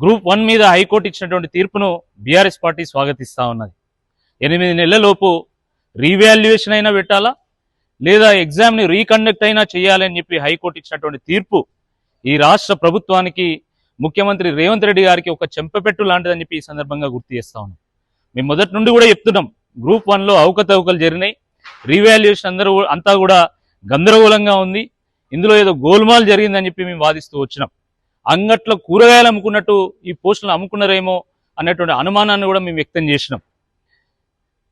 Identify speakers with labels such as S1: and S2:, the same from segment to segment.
S1: Group 1 మీద high court ఇచ్చినటువంటి తీర్పును బీఆర్ఎస్ పార్టీ స్వాగతిస్తా ఉన్నది. 8 నెలలలోపు రీవాల్యుయేషన్ అయినా పెట్టాలా లేదా ఎగ్జామ్ని రీకండక్ట్ అయినా చేయాలని చెప్పి హైకోర్టు ఇచ్చినటువంటి తీర్పు ఈ రాష్ట్ర ప్రభుత్వానికి ముఖ్యమంత్రి రేవంత్ రెడ్డి గారికి ఒక చెంపపెట్టు లాంటిదని చెప్పి ఈ సందర్భంగా గుర్తు చేస్తా ఉన్నాం. మేము మొదటి నుండి కూడా చెప్తున్నాం, గ్రూప్ 1లో అవకతవకలు జరిగినాయి, రీవాల్యుయేషన్ అంతా కూడా గందరగోళంగా ఉంది, ఇందులో ఏదో గోల్మాల్ జరిగిందని చెప్పి మేము వాదిస్తూ వచ్చినాం. అంగట్లో కూరగాయలు అమ్ముకున్నట్టు ఈ పోస్టులను అమ్ముకున్నారేమో అన్నటువంటి అనుమానాన్ని కూడా మేము వ్యక్తం చేసినాం.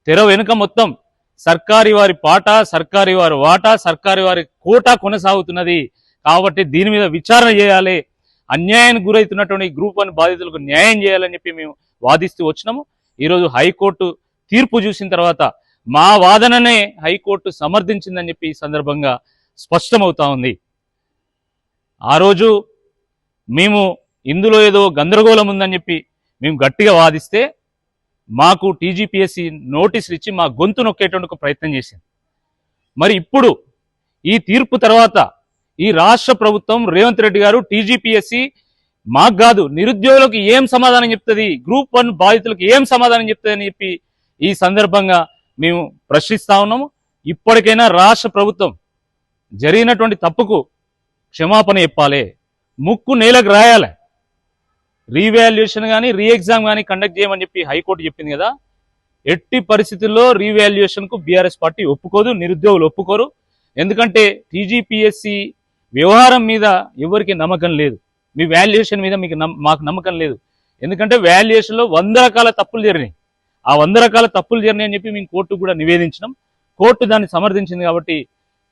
S1: తెర వెనుక మొత్తం సర్కారీ వారి పాట, సర్కారీ వారి వాటా, సర్కారీ వారి కోటా కొనసాగుతున్నది. కాబట్టి దీని మీద విచారణ చేయాలి, అన్యాయానికి గురవుతున్నటువంటి గ్రూప్ 1 బాధితులకు న్యాయం చేయాలని చెప్పి మేము వాదిస్తూ వచ్చినాము. ఈరోజు హైకోర్టు తీర్పు చూసిన తర్వాత మా వాదననే హైకోర్టు సమర్థించిందని చెప్పి ఈ సందర్భంగా స్పష్టమవుతా ఉంది. ఆ రోజు మేము ఇందులో ఏదో గందరగోళం ఉందని చెప్పి మేము గట్టిగా వాదిస్తే మాకు టీజీపీఎస్సీ నోటీసులు ఇచ్చి మా గొంతు నొక్కేటువంటి ప్రయత్నం చేసింది. మరి ఇప్పుడు ఈ తీర్పు తర్వాత ఈ రాష్ట్ర ప్రభుత్వం రేవంత్ రెడ్డి గారు టీజీపీఎస్సీ మాకు కాదు నిరుద్యోగులకు ఏం సమాధానం చెప్తుంది, గ్రూప్ 1 బాధితులకు ఏం సమాధానం చెప్తుంది అని చెప్పి ఈ సందర్భంగా మేము ప్రశ్నిస్తా ఉన్నాము. ఇప్పటికైనా రాష్ట్ర ప్రభుత్వం జరిగినటువంటి తప్పుకు క్షమాపణ చెప్పాలి, ముక్కు నేలకు రాయాలి. రీవాల్యుయేషన్ కానీ రీ ఎగ్జామ్ కానీ కండక్ట్ చేయమని చెప్పి హైకోర్టు చెప్పింది కదా, ఎట్టి పరిస్థితుల్లో రీవాల్యుయేషన్కు బీఆర్ఎస్ పార్టీ ఒప్పుకోదు, నిరుద్యోగులు ఒప్పుకోరు. ఎందుకంటే టీజీపీఎస్సీ వ్యవహారం మీద ఎవరికి నమ్మకం లేదు, మీ వాల్యుయేషన్ మీద మాకు నమ్మకం లేదు. ఎందుకంటే వాల్యుయేషన్లో 100 రకాల తప్పులు జరిగినాయి. ఆ 100 రకాల తప్పులు జరిగినాయి అని చెప్పి మేము కోర్టుకు కూడా నివేదించినాం. కోర్టు దాన్ని సమర్థించింది. కాబట్టి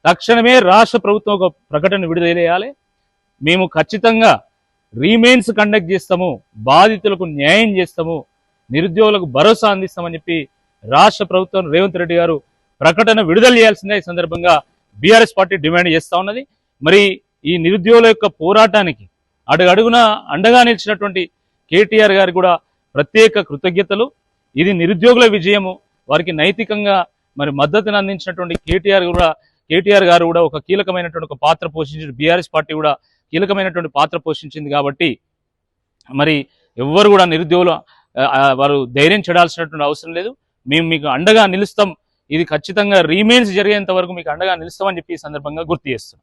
S1: తక్షణమే రాష్ట్ర ప్రభుత్వం ఒక ప్రకటన విడుదల చేయాలి. మేము ఖచ్చితంగా రీమెయిన్స్ కండక్ట్ చేస్తాము, బాధితులకు న్యాయం చేస్తాము, నిరుద్యోగులకు భరోసా అందిస్తామని చెప్పి రాష్ట్ర ప్రభుత్వం రేవంత్ రెడ్డి గారు ప్రకటన విడుదల చేయాల్సిందే ఈ సందర్భంగా బీఆర్ఎస్ పార్టీ డిమాండ్ చేస్తూ ఉన్నది. మరి ఈ నిరుద్యోగుల యొక్క పోరాటానికి అడుగడుగున అండగా నిలిచినటువంటి కేటీఆర్ గారికి కూడా ప్రత్యేక కృతజ్ఞతలు. ఇది నిరుద్యోగుల విజయము. వారికి నైతికంగా మరి మద్దతును అందించినటువంటి కేటీఆర్ గారు కూడా ఒక కీలకమైనటువంటి ఒక పాత్ర పోషించారు. బీఆర్ఎస్ పార్టీ కూడా కీలకమైనటువంటి పాత్ర పోషించింది. కాబట్టి మరి ఎవ్వరు కూడా నిరుద్యోగులు వారు ధైర్యం చెడాల్సినటువంటి అవసరం లేదు. మేము మీకు అండగా నిలుస్తాం, ఇది ఖచ్చితంగా రీమెయిన్స్ జరిగేంత వరకు మీకు అండగా నిలుస్తామని చెప్పి ఈ సందర్భంగా గుర్తు చేస్తున్నాం.